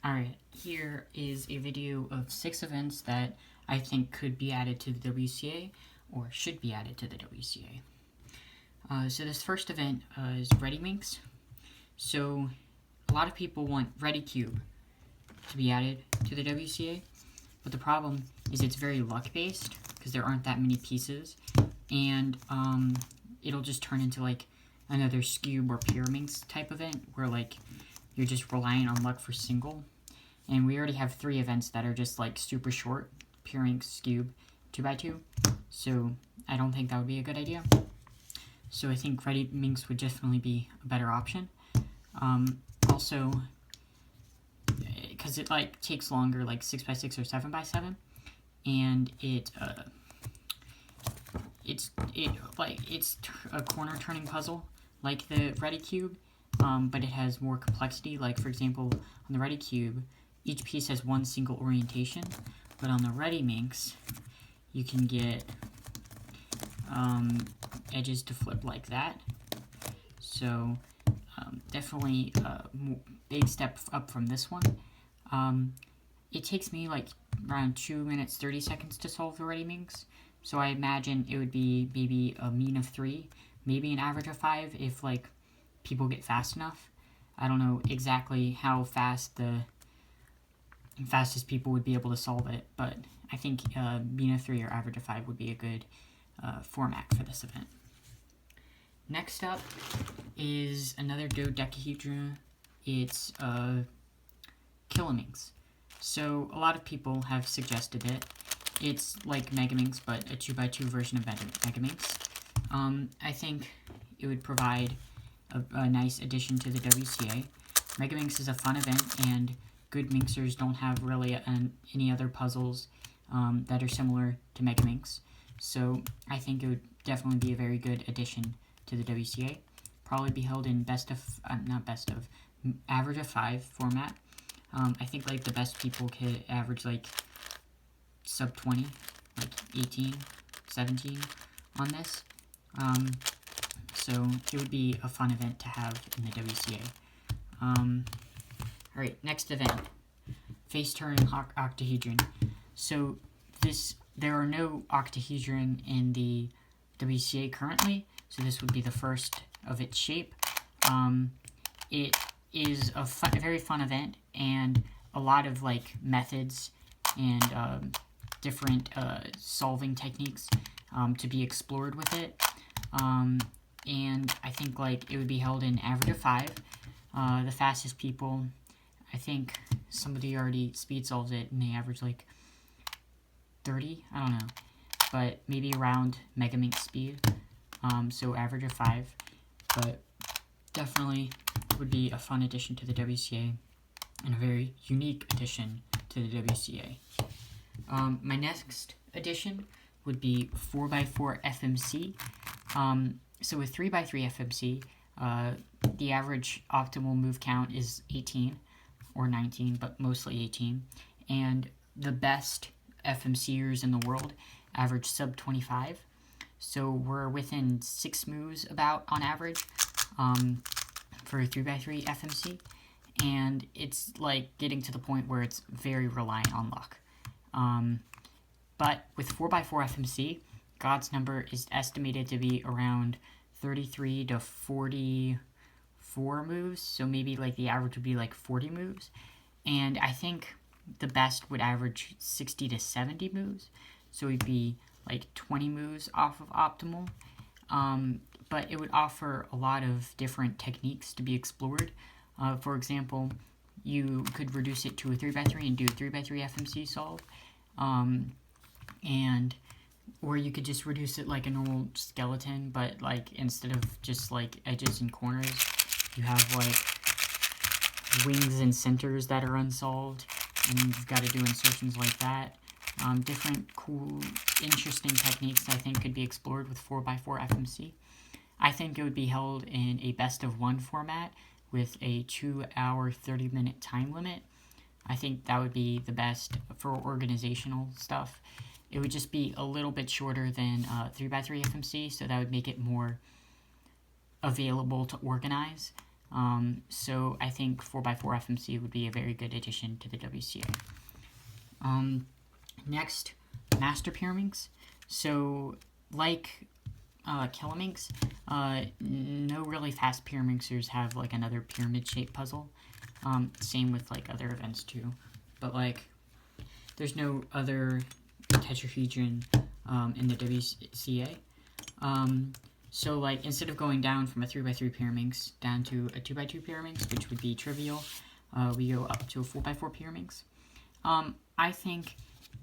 Alright, here is a video of 6 events that I think could be added to the WCA, or should be added to the WCA. So this first event is Rediminx. So a lot of people want Redicube to be added to the WCA, but the problem is it's very luck-based, because there aren't that many pieces, and it'll just turn into like another Scube or Pyraminx type event, where like you're just relying on luck for single. And we already have 3 events that are just like super short, Pyraminx, Scube, 2x2, so I don't think that would be a good idea. So I think Rediminx would definitely be a better option. Also, because it like takes longer, like 6x6 or 7x7, and it's a corner turning puzzle like the Redicube, but it has more complexity. Like for example, on the Redicube, each piece has one single orientation, but on the Rediminx, you can get edges to flip like that. So definitely a big step up from this one. It takes me like around 2 minutes 30 seconds to solve the Rediminx, so I imagine it would be maybe a mean of 3, maybe an average of 5 if like people get fast enough. I don't know exactly how fast the fastest people would be able to solve it, but I think mean of 3 or average of 5 would be a good format for this event. Next up is another dodecahedron. It's Kilominx. So a lot of people have suggested it. It's like Megaminx, but a 2x2 version of Megaminx. I think it would provide a nice addition to the WCA. Megaminx is a fun event, and good minxers don't have really any other puzzles that are similar to Megaminx. So I think it would definitely be a very good addition to the WCA. Probably be held in average of 5 format. I think like the best people could average like sub 20, like 18, 17 on this. So it would be a fun event to have in the WCA. Alright, next event, face turn octahedron. So there are no octahedron in the WCA currently, so this would be the first of its shape. It is a very fun event, and a lot of like methods and different solving techniques to be explored with it. And I think like it would be held in average of 5. The fastest people, I think somebody already speed solves it and they average like 30, I don't know, but maybe around Megaminx speed, so average of 5, but definitely would be a fun addition to the WCA and a very unique addition to the WCA. My next addition would be 4x4 FMC. So with 3x3 FMC, the average optimal move count is 18 or 19, but mostly 18, and the best FMCers in the world average sub 25, so we're within 6 moves about on average for 3x3 FMC, and it's like getting to the point where it's very reliant on luck. But with 4x4 FMC, God's number is estimated to be around 33 to 44 moves, so maybe like the average would be like 40 moves, and I think the best would average 60 to 70 moves, so it'd be like 20 moves off of optimal, but it would offer a lot of different techniques to be explored. For example, you could reduce it to a 3x3 and do a 3x3 FMC solve, or you could just reduce it like a normal skeleton, but like instead of just like edges and corners, you have like wings and centers that are unsolved, and you've got to do insertions like that. Different cool, interesting techniques I think could be explored with 4x4 FMC. I think it would be held in a best of 1 format with a 2-hour, 30-minute time limit. I think that would be the best for organizational stuff. It would just be a little bit shorter than 3x3 FMC, so that would make it more available to organize. So I think 4x4 FMC would be a very good addition to the WCA. Next, master Pyraminx. So like Kilominx, no really fast Pyraminxers have like another pyramid-shaped puzzle. Same with like other events too, but like there's no other tetrahedron in the WCA. So like instead of going down from a 3x3 Pyraminx down to a 2x2 Pyraminx, which would be trivial, we go up to a 4x4 Pyraminx. I think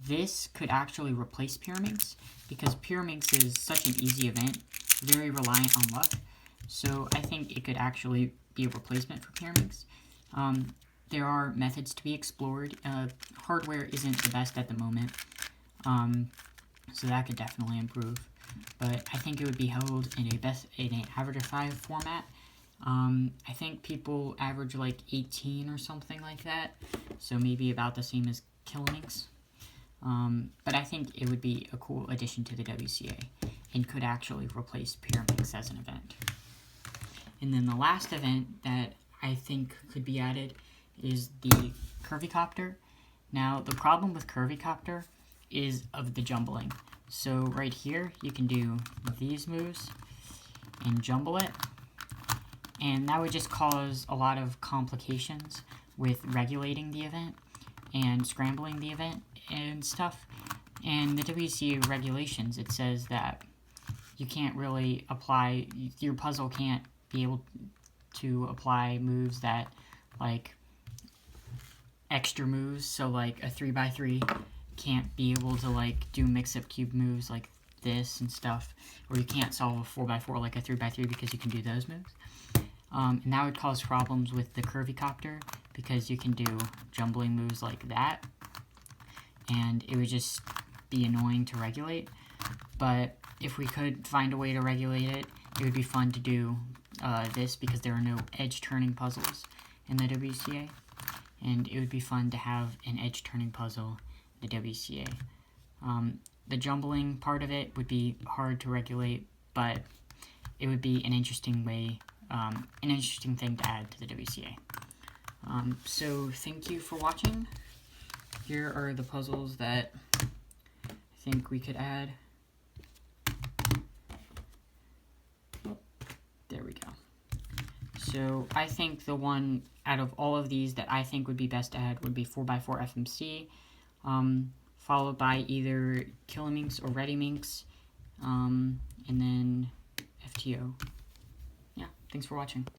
this could actually replace Pyraminx, because Pyraminx is such an easy event, very reliant on luck, so I think it could actually be a replacement for Pyraminx. There are methods to be explored. Hardware isn't the best at the moment, so that could definitely improve, but I think it would be held in an average of 5 format. I think people average like 18 or something like that, so maybe about the same as Kilominx. But I think it would be a cool addition to the WCA and could actually replace Pyraminx as an event. And then the last event that I think could be added is the Curvycopter. Now, the problem with Curvycopter is of the jumbling. So right here, you can do these moves and jumble it, and that would just cause a lot of complications with regulating the event and scrambling the event and stuff. And the WCA regulations, it says that you can't really apply, your puzzle can't be able to apply moves that, like, extra moves, so like a 3x3 can't be able to like do mix-up cube moves like this and stuff, or you can't solve a 4x4 like a 3x3 because you can do those moves. And that would cause problems with the Curvycopter, because you can do jumbling moves like that, and it would just be annoying to regulate. But if we could find a way to regulate it, it would be fun to do this, because there are no edge-turning puzzles in the WCA, and it would be fun to have an edge-turning puzzle in the WCA. The jumbling part of it would be hard to regulate, but it would be an interesting way, an interesting thing to add to the WCA. So thank you for watching. Here are the puzzles that I think we could add. There we go. So I think the one out of all of these that I think would be best to add would be 4x4 FMC, followed by either Kilominx or Rediminx, and then FTO. Yeah, thanks for watching.